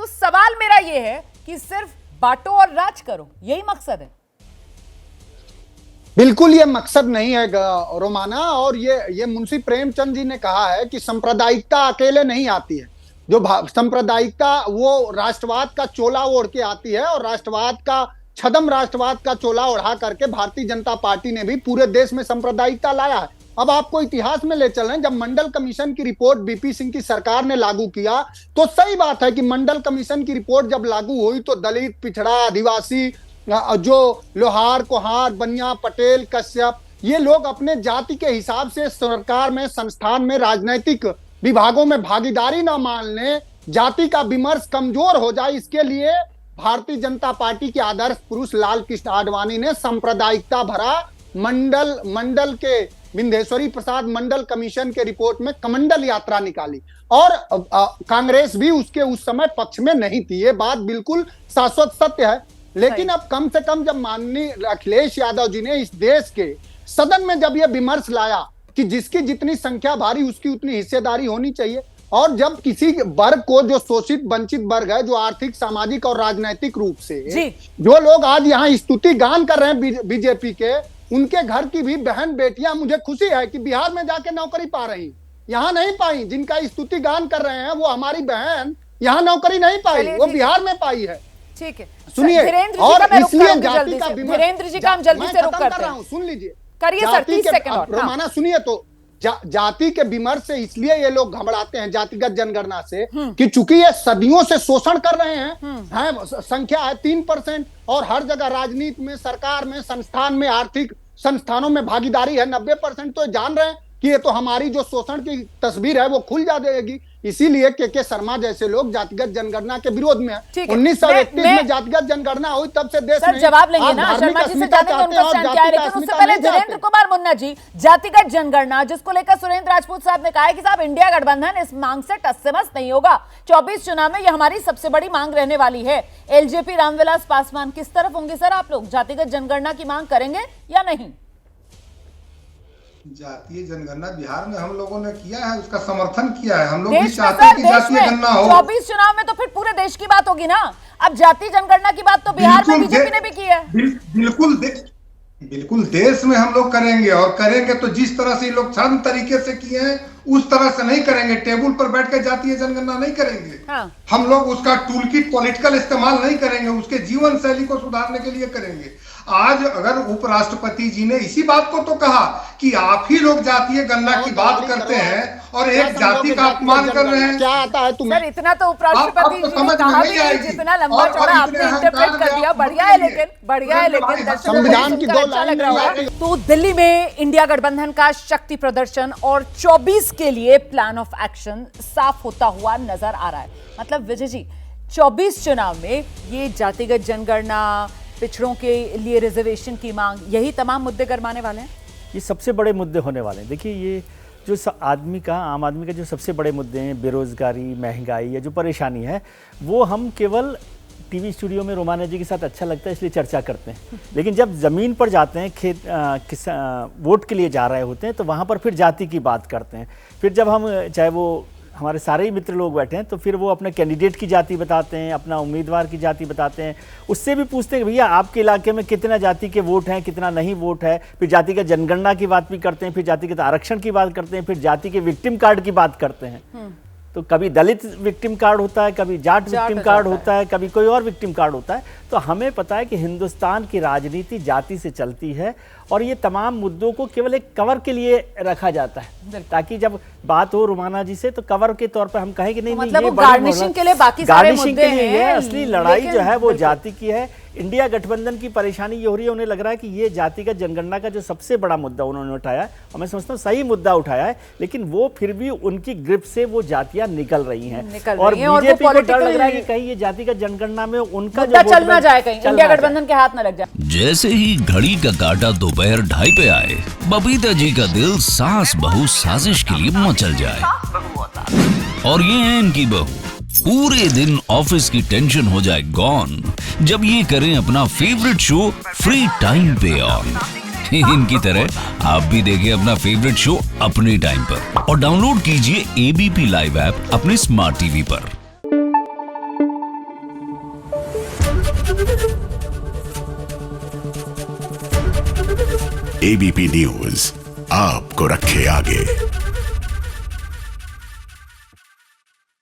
तो सवाल मेरा ये है कि सिर्फ बांटो और राज करो, यही मकसद है? बिल्कुल ये मकसद नहीं है रोमाना। और ये मुंशी प्रेमचंद जी ने कहा है कि सांप्रदायिकता अकेले नहीं आती है। जो सांप्रदायिकता वो राष्ट्रवाद का चोला ओढ़ के आती है, और राष्ट्रवाद का छदम राष्ट्रवाद का चोला ओढ़ा करके भारतीय जनता पार्टी ने भी पूरे देश में सांप्रदायिकता लाया है। अब आपको इतिहास में ले चल रहे हैं, जब मंडल कमीशन की रिपोर्ट बीपी सिंह की सरकार ने लागू किया, तो सही बात है कि मंडल कमीशन की रिपोर्ट जब लागू हुई तो दलित, पिछड़ा, आदिवासी, जो लोहार, कोहार, बनिया, पटेल, कश्यप, ये लोग अपने जाति के हिसाब से सरकार में, संस्थान में, राजनीतिक विभागों में भागीदारी ना मान लें, जाति का विमर्श कमजोर हो जाए, इसके लिए भारतीय जनता पार्टी के आदर्श पुरुष लाल कृष्ण आडवाणी ने सांप्रदायिकता भरा मंडल के विंध्येश्वरी प्रसाद मंडल कमीशन के रिपोर्ट में कमंडल यात्रा निकाली। और कांग्रेस भी उसके उस समय पक्ष में नहीं थी, ये बात बिल्कुल शाश्वत सत्य है। लेकिन अब कम से कम जब माननीय अखिलेश यादव जी ने इस देश के सदन में जब यह विमर्श लाया कि जिसकी जितनी संख्या भारी उसकी उतनी हिस्सेदारी होनी चाहिए, और जब किसी वर्ग को, जो शोषित वंचित वर्ग है, जो आर्थिक, सामाजिक और राजनीतिक रूप से जो लोग आज यहाँ स्तुति गान कर रहे हैं बीजेपी के, उनके घर की भी बहन बेटियां, मुझे खुशी है कि बिहार में जाके नौकरी पा रही, यहाँ नहीं पाई। जिनका स्तुति गान कर रहे हैं वो हमारी बहन यहाँ नौकरी नहीं पाई, वो बिहार में पाई है। ठीक है, सुनिए। और इसलिए जाति का वीरेंद्र जी का हम जल्दी से रुक करते हैं, सुन लीजिए, करिए सर, 30 सेकंड और। रोमाना सुनिए, तो जाति के विमर्श से इसलिए ये लोग घबराते हैं, जातिगत जनगणना से, कि चूंकि ये सदियों से शोषण कर रहे हैं, संख्या है 3%, और हर जगह राजनीति में, सरकार में, संस्थान में, आर्थिक संस्थानों में भागीदारी है 90%। तो जान रहे हैं कि ये तो हमारी जो शोषण की तस्वीर है वो खुल जा जाएगी। इसीलिए के शर्मा जैसे लोग जातिगत जनगणना के विरोध में है। 1931 में जातिगत जनगणना हुई, तब से देश में जवाब लेंगे ना शर्मा जी से, जानेंगे उनका स्टैंड क्या है। लेकिन उससे पहले वीरेंद्र कुमार मुन्ना जी, जातिगत जनगणना जिसको लेकर सुरेंद्र राजपूत साहब ने कहा है कि साहब इंडिया गठबंधन इस मांग से टस से मस नहीं होगा, 24 चुनाव में ये हमारी सबसे बड़ी मांग रहने वाली है। एलजेपी रामविलास पासवान, किस तरफ होंगे सर आप लोग? जातिगत जनगणना की मांग करेंगे या नहीं? जातीय जनगणना बिहार में हम लोगों ने किया है, उसका समर्थन किया है। हम लोग भी चाहते हैं कि जातीय गणना हो। 24 चुनाव में तो फिर पूरे देश की बात होगी ना। अब जातीय जनगणना की बात तो बिहार में बीजेपी ने भी की है। बिल्कुल देश में हम लोग करेंगे, और करेंगे तो जिस तरह से ये लोग छद्म तरीके से किए हैं उस तरह से नहीं करेंगे। टेबल पर बैठ कर जातीय जनगणना नहीं करेंगे। हाँ। हम लोग उसका टूल किट पॉलिटिकल इस्तेमाल नहीं करेंगे, उसके जीवन शैली को सुधारने के लिए करेंगे। आज अगर उपराष्ट्रपति जी ने इसी बात को तो कहा कि आप ही लोग जातीय गणना की बात करते हैं और एक जाति का अपमान कर रहे हैं, क्या आता है तुम्हें? सर इतना तो उपराष्ट्रपति जी ने कहा भी नहीं, जितना लंबा चौड़ा आपने इंटरप्रेट कर दिया। बढ़िया है, लेकिन संविधान की 2 लाइन लग रहा है। तो दिल्ली में इंडिया गठबंधन का शक्ति प्रदर्शन और 24 के लिए प्लान ऑफ एक्शन साफ होता हुआ नजर आ रहा है। मतलब विजय जी, 24 चुनाव में ये जातिगत जनगणना, पिछड़ों के लिए रिजर्वेशन की मांग, यही तमाम मुद्दे गरमाने वाले हैं। ये सबसे बड़े मुद्दे होने वाले हैं। देखिए, ये जो आम आदमी के जो सबसे बड़े मुद्दे हैं, बेरोजगारी, महंगाई, या जो परेशानी है, वो हम केवल टीवी स्टूडियो में रोमाना जी के साथ अच्छा लगता है इसलिए चर्चा करते हैं। लेकिन जब ज़मीन पर जाते हैं, वोट के लिए जा रहे होते हैं, तो वहाँ पर फिर जाति की बात करते हैं। फिर जब हम, चाहे वो हमारे सारे ही मित्र लोग बैठे हैं, तो फिर वो अपने कैंडिडेट की जाति बताते हैं, अपना उम्मीदवार की जाति बताते हैं। उससे भी पूछते हैं कि भैया आपके इलाके में कितना जाति के वोट हैं, कितना नहीं वोट है। फिर जाति का जनगणना की बात भी करते हैं, फिर जाति के आरक्षण की बात करते हैं, फिर जाति के विक्टिम कार्ड की बात करते हैं। तो कभी दलित विक्टिम कार्ड होता है, कभी जाट विक्टिम कार्ड होता है, कभी कोई और विक्टिम कार्ड होता है। तो हमें पता है कि हिंदुस्तान की राजनीति जाति से चलती है, और ये तमाम मुद्दों को केवल एक कवर के लिए रखा जाता है, ताकि जब बात हो रोमाना जी से तो कवर के तौर पर हम कहें कि नहीं, मतलब ये गार्निशिंग के लिए बाकी सारे मुद्दे हैं। असली लड़ाई जो है वो जाति की है। इंडिया गठबंधन की परेशानी ये हो रही है, उन्हें लग रहा है कि ये जातिगत जनगणना का जो सबसे बड़ा मुद्दा उन्होंने उठाया है, और मैं समझता हूँ सही मुद्दा उठाया है, लेकिन वो फिर भी उनकी ग्रिप से वो जातियां निकल रही हैं। और बीजेपी को डर लग रहा है कि कहीं ये जातिगत जनगणना में उनका जो चल ना जाए, कहीं इंडिया गठबंधन के हाथ न लग जाए। जैसे ही घड़ी का काटा दोपहर 2:30 पे आए, बबीता जी का दिल सास बहू साजिश के लिए मचल जाए। और ये है इनकी बहू, पूरे दिन ऑफिस की टेंशन हो जाए गॉन जब ये करें अपना फेवरेट शो फ्री टाइम पे ऑन। इनकी तरह आप भी देखें अपना फेवरेट शो अपने टाइम पर, और डाउनलोड कीजिए एबीपी लाइव ऐप अपने स्मार्ट टीवी पर। एबीपी न्यूज आपको रखे आगे।